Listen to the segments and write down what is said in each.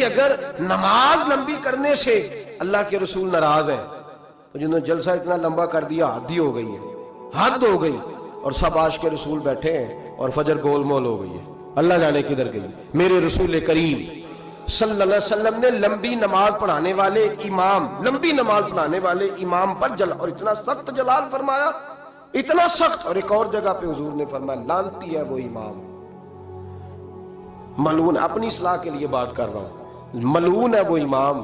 اگر نماز لمبی کرنے سے اللہ کے رسول ناراض ہیں تو جنہوں نے جلسہ اتنا لمبا کر دیا حد ہی ہو گئی ہے، حد ہو گئی، اور سب عاشق کے رسول بیٹھے ہیں اور فجر گول مول ہو گئی ہے، اللہ جانے کدھر گئی۔ میرے رسول کریم صلی اللہ علیہ وسلم نے لمبی نماز پڑھانے والے امام، لمبی نماز پڑھانے والے امام پر اور اتنا سخت جلال فرمایا، اتنا سخت، اور ایک اور جگہ پہ حضور نے فرمایا لعنتی ہے وہ امام، ملعون، اپنی اصلاح کے لیے بات کر رہا ہوں، ملعون ہے وہ امام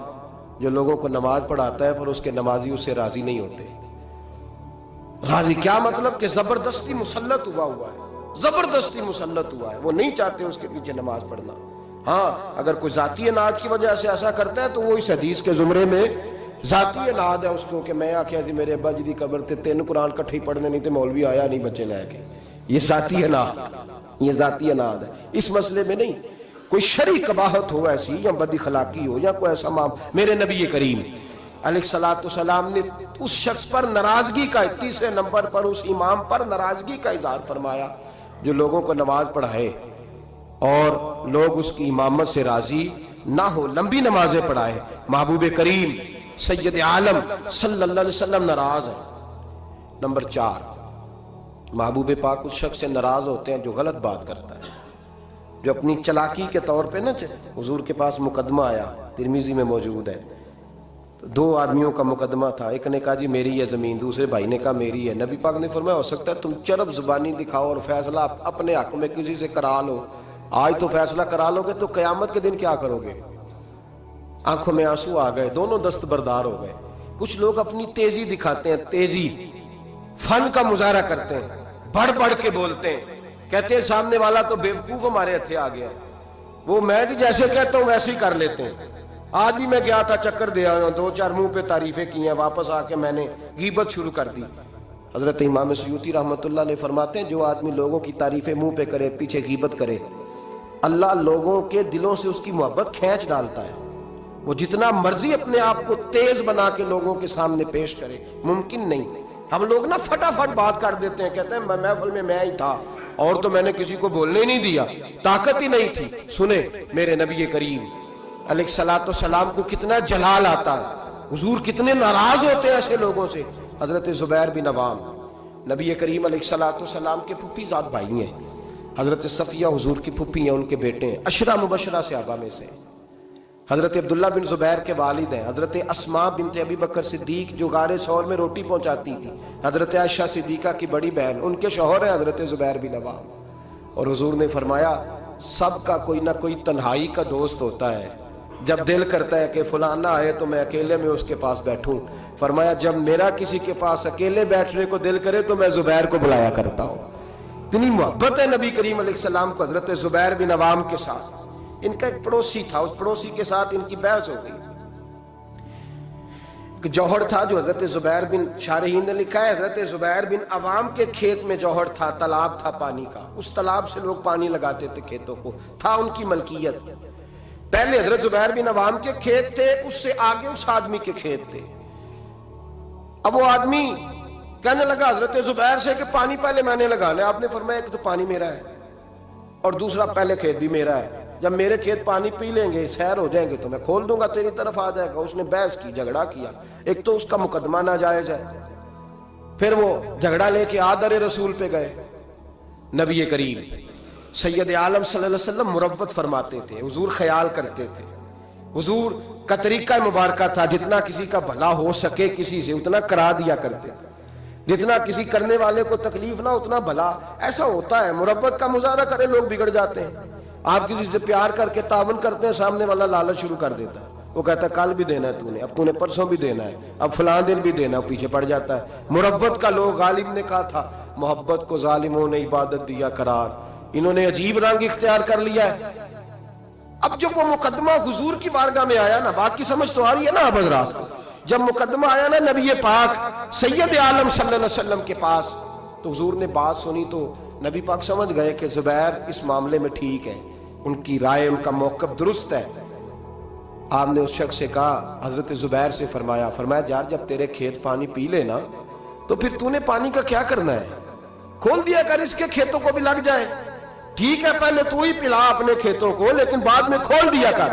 جو لوگوں کو نماز پڑھاتا ہے پر اس کے نمازی اس سے راضی نہیں ہوتے۔ راضی کیا مطلب کہ زبردستی مسلط ہوا ہے، زبردستی مسلط ہوا ہے، وہ نہیں چاہتے اس کے پیچھے نماز پڑھنا۔ ہاں اگر کوئی ذاتی اناد کی وجہ سے ایسا کرتا ہے تو وہ اس حدیث کے زمرے میں ذاتی اناد ہے اس کو، کہ میں آکھیا جی میرے ابا جی دی قبر تے 3 قرآن کٹھے پڑھنے نہیں تے مولوی آیا نہیں بچے لے کے، یہ ذاتی اناد، یہ ذاتی اناد ہے۔ اس مسئلے میں نہیں، کوئی شرعی قباحت ہو ایسی یا بد اخلاقی ہو یا کوئی ایسا میرے نبی کریم علیہ السلام نے اس شخص پر ناراضگی کا، تیسرے نمبر پر اس امام پر ناراضگی کا اظہار فرمایا جو لوگوں کو نماز پڑھائے اور لوگ اس کی امامت سے راضی نہ ہو، لمبی نمازیں پڑھائے۔ محبوب کریم سید عالم صلی اللہ علیہ وسلم ناراض ہے۔ نمبر 4، محبوب پاک اس شخص سے ناراض ہوتے ہیں جو غلط بات کرتا ہے، جو اپنی چلاکی کے طور پہ نا، حضور کے پاس مقدمہ آیا، ترمذی میں موجود ہے، 2 آدمیوں کا مقدمہ تھا، ایک نے کہا جی میری ہے زمین، دوسرے بھائی نے کہا میری ہے۔ نبی پاک نے فرمایا ہو سکتا ہے تم چرب زبانی دکھاؤ اور فیصلہ اپنے حق میں کسی سے کرا لو، آج تو فیصلہ کرا لو گے تو قیامت کے دن کیا کرو گے؟ آنکھوں میں آنسو آ گئے، دونوں دستبردار ہو گئے۔ کچھ لوگ اپنی تیزی دکھاتے ہیں، تیزی، فن کا مظاہرہ کرتے ہیں، بڑھ بڑھ کے بولتے ہیں، کہتے ہیں سامنے والا تو بیوقوف ہمارے ہتھے آ گیا، وہ میں جیسے کہتا ہوں ویسے ہی کر لیتے ہیں۔ آج بھی میں گیا تھا، چکر دے آیا ہوں، 2-4 منہ پہ تعریفیں کی ہیں، واپس آ کے میں نے غیبت شروع کر دی۔ حضرت امام سیوطی رحمۃ اللہ علیہ فرماتے ہیں جو آدمی لوگوں کی تعریفیں منہ پہ کرے، پیچھے غیبت کرے، اللہ لوگوں کے دلوں سے اس کی محبت کھینچ ڈالتا ہے۔ وہ جتنا مرضی اپنے آپ کو تیز بنا کے لوگوں کے سامنے پیش کرے، ممکن نہیں۔ ہم لوگ نا فٹافٹ بات کر دیتے ہیں، کہتے ہیں محفل میں ہی تھا اور تو میں نے کسی کو بولنے ہی نہیں دیا، طاقت ہی نہیں تھی۔ سنیں میرے نبی کریم علیہ السلام کو کتنا جلال آتا ہے، حضور کتنے ناراض ہوتے ہیں ایسے لوگوں سے۔ حضرت زبیر بن عوام نبی کریم علیہ السلام کے پھوپھی زاد بھائی ہیں، حضرت صفیہ حضور کی پھوپھی ہیں، ان کے بیٹے ہیں، 10 مبشرہ صحابہ میں سے۔ حضرت عبداللہ بن زبیر کے والد ہیں، حضرت اسماء بنت ابی بکر صدیق جو غار ثور میں روٹی پہنچاتی تھی، حضرت عائشہ صدیقہ کی بڑی بہن، ان کے شوہر ہیں حضرت زبیر بن عوام۔ اور حضور نے فرمایا سب کا کوئی نہ کوئی تنہائی کا دوست ہوتا ہے، جب دل کرتا ہے کہ فلاں نہ آئے تو میں اکیلے میں اس کے پاس بیٹھوں، فرمایا جب میرا کسی کے پاس اکیلے بیٹھنے کو دل کرے تو میں زبیر کو بلایا کرتا ہوں۔ اتنی محبت ہے نبی کریم علیہ السلام کو حضرت زبیر بن عوام کے ساتھ۔ ان کا ایک پڑوسی تھا، اس پڑوسی کے ساتھ ان کی بحث ہو گئی۔ ایک جوہر تھا جو حضرت زبیر بن، شارحین نے لکھا ہے حضرت زبیر بن عوام کے کھیت میں جوہر تھا، تالاب تھا پانی کا، اس تالاب سے لوگ پانی لگاتے تھے کھیتوں کو، تھا ان کی ملکیت۔ پہلے حضرت زبیر بن عوام کے کھیت تھے، اس سے آگے اس آدمی کے کھیت تھے۔ اب وہ آدمی کہنے لگا حضرت زبیر سے کہ پانی پہلے میں نے لگانا ہے۔ آپ نے فرمایا کہ تو پانی میرا ہے اور دوسرا پہلے کھیت بھی میرا ہے، جب میرے کھیت پانی پی لیں گے، سیر ہو جائیں گے تو میں کھول دوں گا، تیری طرف آ جائے گا۔ اس نے بحث کی، جھگڑا کیا، ایک تو اس کا مقدمہ ناجائز ہے، پھر وہ جھگڑا لے کے آدر رسول پہ گئے۔ نبی کریم سید عالم صلی اللہ علیہ وسلم مروت فرماتے تھے، حضور خیال کرتے تھے، حضور کا طریقہ مبارکہ تھا جتنا کسی کا بھلا ہو سکے کسی سے اتنا کرا دیا کرتے تھے، جتنا کسی کرنے والے کو تکلیف نہ اتنا بھلا۔ ایسا ہوتا ہے، مروت کا مظاہرہ کرے لوگ بگڑ جاتے ہیں۔ آپ کسی سے پیار کر کے تعاون کرتے ہیں، سامنے والا لالچ شروع کر دیتا ہے، وہ کہتا ہے کل بھی دینا ہے تو نے، اب تو نے پرسوں بھی دینا ہے، اب فلاں دن بھی دینا ہے، پیچھے پڑ جاتا ہے۔ مروت کا لوگ، غالب نے کہا تھا محبت کو ظالموں نے عبادت دیا قرار، انہوں نے عجیب رنگ اختیار کر لیا ہے۔ اب جب وہ مقدمہ حضور کی بارگاہ میں آیا نا، بات کی سمجھ تو آ رہی ہے نا اب حضرات کو، جب مقدمہ آیا نا نبی پاک سید عالم صلی اللہ علیہ وسلم کے پاس، تو حضور نے بات سنی تو نبی پاک سمجھ گئے کہ زبیر اس معاملے میں ٹھیک ہے، ان کی رائے، ان کا موقف درست ہے۔ آپ نے اس شخص سے کہا، حضرت زبیر سے فرمایا یار جب تیرے کھیت پانی پی لے نا تو پھر تو نے پانی کا کیا کرنا ہے، کھول دیا کر، اس کے کھیتوں کو بھی لگ جائے، ٹھیک ہے پہلے تو ہی پلا اپنے کھیتوں کو، لیکن بعد میں کھول دیا کر۔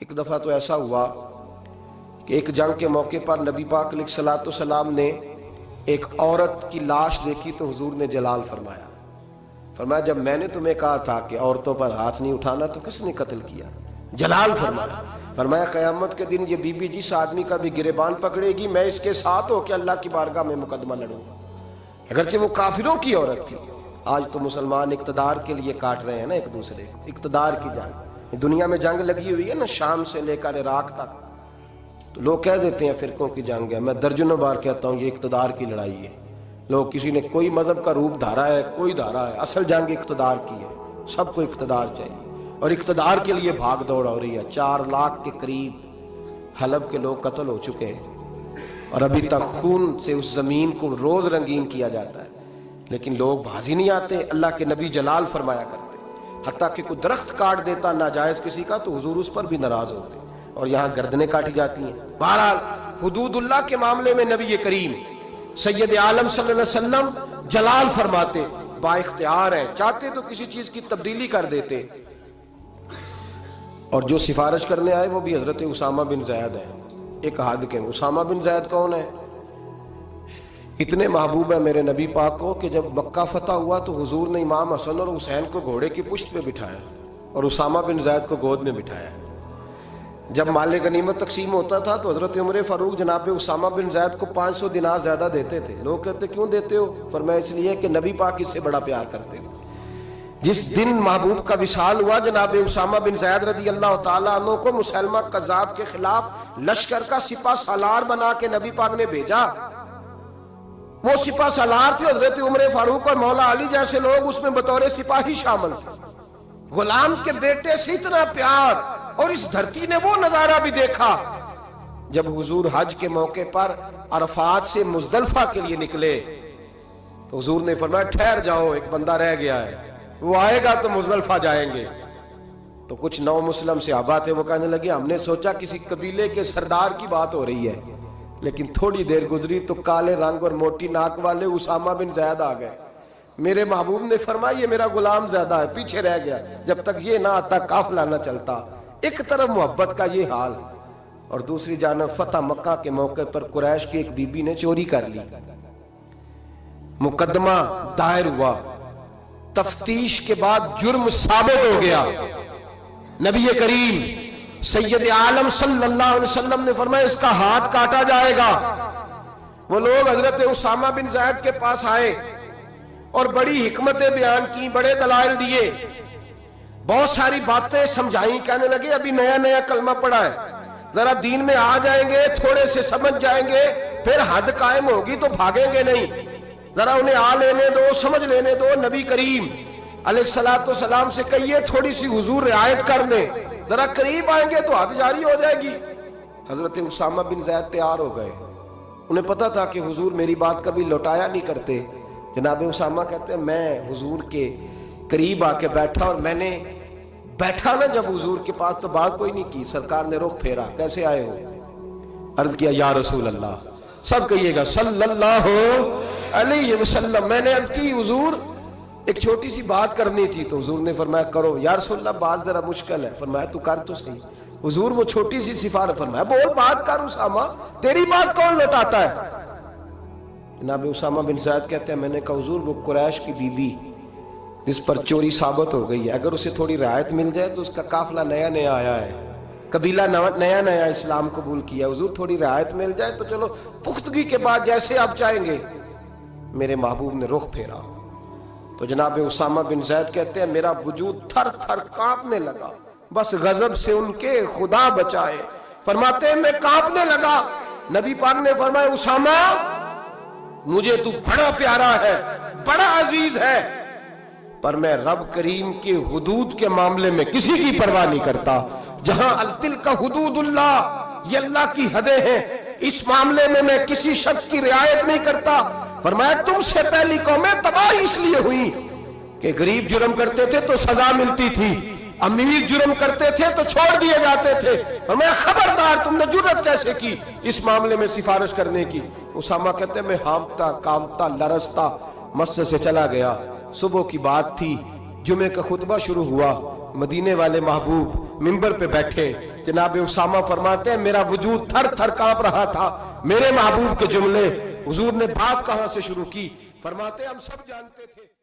ایک دفعہ تو ایسا ہوا کہ ایک جنگ کے موقع پر نبی پاک علیہ الصلوۃ والسلام نے ایک عورت کی لاش دیکھی تو حضور نے جلال فرمایا. فرمایا جب میں نے تمہیں کہا تھا کہ عورتوں پر ہاتھ نہیں اٹھانا تو کس نے قتل کیا؟ جلال فرمایا. فرمایا قیامت کے دن یہ بی بی جس آدمی کا بھی گریبان پکڑے گی میں اس کے ساتھ ہو کے اللہ کی بارگاہ میں مقدمہ لڑوں گا، اگرچہ وہ کافروں کی عورت تھی. آج تو مسلمان اقتدار کے لیے کاٹ رہے ہیں نا ایک دوسرے کو، اقتدار کی جنگ. دنیا میں جنگ لگی ہوئی ہے نا، شام سے لے کر عراق تک، تو لوگ کہہ دیتے ہیں فرقوں کی جنگ ہے. میں درجنوں بار کہتا ہوں یہ اقتدار کی لڑائی ہے. لوگ کسی نے کوئی مذہب کا روپ دھارا ہے، کوئی دھارا ہے، اصل جنگ اقتدار کی ہے. سب کو اقتدار چاہیے اور اقتدار کے لیے بھاگ دوڑ ہو رہی ہے. 4 لاکھ کے قریب حلب کے لوگ قتل ہو چکے ہیں اور ابھی تک خون سے اس زمین کو روز رنگین کیا جاتا ہے، لیکن لوگ بازی نہیں آتے. اللہ کے نبی جلال فرمایا کرتے، حتیٰ کہ کوئی درخت کاٹ دیتا ناجائز کسی کا تو حضور اس پر بھی ناراض ہوتے اور یہاں گردنیں کاٹی جاتی ہیں. بہرحال حدود اللہ کے معاملے میں نبی کریم سید عالم صلی اللہ علیہ وسلم جلال فرماتے، با اختیار ہیں، چاہتے تو کسی چیز کی تبدیلی کر دیتے. اور جو سفارش کرنے آئے وہ بھی حضرت اسامہ بن زید ہیں. ایک حد کے اسامہ بن زید کون ہے؟ اتنے محبوب ہے میرے نبی پاک کو کہ جب مکہ فتح ہوا تو حضور نے امام حسن اور حسین کو گھوڑے کی پشت پہ بٹھایا اور اسامہ بن زید کو گود میں بٹھایا. جب مال غنیمت تقسیم ہوتا تھا تو حضرت عمر فاروق جناب اسامہ بن زید کو 500 دینار زیادہ دیتے تھے. لوگ کہتے کیوں دیتے ہو؟ فرمایا اس لیے کہ نبی پاک اس سے بڑا پیار کرتے تھے. جس دن محبوب کا وصال ہوا جناب اسامہ بن زید رضی اللہ تعالیٰ عنہ کو مسلمہ کذاب کے خلاف لشکر کا سپہ سالار بنا کے نبی پاک نے بھیجا. وہ سپہ سالار تھے حضرت عمر فاروق اور مولا علی جیسے لوگ اس میں بطور سپاہی شامل تھے. غلام کے بیٹے سے اتنا پیار. اور اس دھرتی نے وہ نظارہ بھی دیکھا جب حضور حج کے موقع پر عرفات سے مزدلفہ کے لیے نکلے تو حضور نے فرمایا ٹھہر جاؤ، ایک بندہ رہ گیا ہے، وہ آئے گا تو مزدلفہ جائیں گے. تو کچھ نو مسلم صحابہ تھے، وہ کہنے لگے ہم نے سوچا کسی قبیلے کے سردار کی بات ہو رہی ہے، لیکن تھوڑی دیر گزری تو کالے رنگ اور موٹی ناک والے اسامہ بن زید آ گئے. میرے محبوب نے فرمایا یہ میرا غلام زیادہ ہے، پیچھے رہ گیا. جب تک یہ نہ آتا قافلہ نہ چلتا. ایک طرف محبت کا یہ حال اور دوسری جانب فتح مکہ کے موقع پر قریش کی ایک بی بی نے چوری کر لی. مقدمہ دائر ہوا، تفتیش کے بعد جرم ثابت ہو گیا. نبی کریم سید عالم صلی اللہ علیہ وسلم نے فرمایا اس کا ہاتھ کاٹا جائے گا. وہ لوگ حضرت اسامہ بن زید کے پاس آئے اور بڑی حکمتیں بیان کی، بڑے دلائل دیے، بہت ساری باتیں سمجھائیں. کہنے لگے ابھی نیا نیا کلمہ پڑھا ہے، ذرا دین میں آ جائیں گے، تھوڑے سے سمجھ جائیں گے، پھر حد قائم ہوگی تو بھاگیں گے نہیں. ذرا انہیں آ لینے دو، سمجھ لینے دو. نبی کریم علیہ الصلوۃ والسلام سے کہیے تھوڑی سی حضور رعایت کر دیں، ذرا قریب آئیں گے تو حد جاری ہو جائے گی. حضرت اسامہ بن زید تیار ہو گئے. انہیں پتا تھا کہ حضور میری بات کبھی لوٹایا نہیں کرتے. جناب اسامہ کہتے ہیں میں حضور کے قریب آ کے بیٹھا اور میں نے بیٹھا نا جب حضور کے پاس تو بات کوئی نہیں کی. سرکار نے رخ پھیرا، کیسے آئے ہو؟ عرض کیا یا رسول اللہ. سب کہیے گا صلی اللہ علیہ وسلم. میں نے عرض کی حضور ایک چھوٹی سی بات کرنی تھی. تو حضور نے فرمایا کرو. یا رسول اللہ بات ذرا مشکل ہے. فرمایا تو کر تو صحیح. حضور وہ چھوٹی سی سفارش. فرمایا بول بات کر اسامہ، تیری بات کون لوٹاتا ہے؟ جناب اسامہ بن زید کہتے ہیں میں نے کہا حضور وہ قریش کی بی بی جس پر چوری ثابت ہو گئی ہے، اگر اسے تھوڑی رعایت مل جائے تو اس کا قافلہ نیا نیا آیا ہے، قبیلہ نیا نیا اسلام قبول کیا، حضور تھوڑی رعایت مل جائے تو چلو پختگی کے بعد جیسے آپ چاہیں گے. میرے محبوب نے رخ پھیرا تو جناب اسامہ بن زید کہتے ہیں میرا وجود تھر تھر کانپنے لگا، بس غضب سے ان کے خدا بچائے. فرماتے ہیں میں کانپنے لگا. نبی پاک نے فرمایا اسامہ مجھے تو بڑا پیارا ہے، بڑا عزیز ہے، پر میں رب کریم کے حدود کے معاملے میں کسی کی پرواہ نہیں کرتا. جہاں تلک حدود اللہ، یہ اللہ کی حدیں ہیں، اس معاملے میں کسی شخص کی رعایت نہیں کرتا. فرمایا تم سے پہلی قومیں تباہ اس لیے ہوئی کہ غریب جرم کرتے تھے تو سزا ملتی تھی، امیر جرم کرتے تھے تو چھوڑ دیے جاتے تھے. فرمایا خبردار تم نے جرأت کیسے کی اس معاملے میں سفارش کرنے کی؟ اسامہ کہتے ہیں میں ہانپتا کامتا لرزتا مسجد سے چلا گیا. صبح کی بات تھی، جمعے کا خطبہ شروع ہوا. مدینے والے محبوب منبر پہ بیٹھے جناب اسامہ فرماتے ہیں میرا وجود تھر تھر کانپ رہا تھا، میرے محبوب کے جملے، حضور نے بات کہاں سے شروع کی؟ فرماتے ہم سب جانتے تھے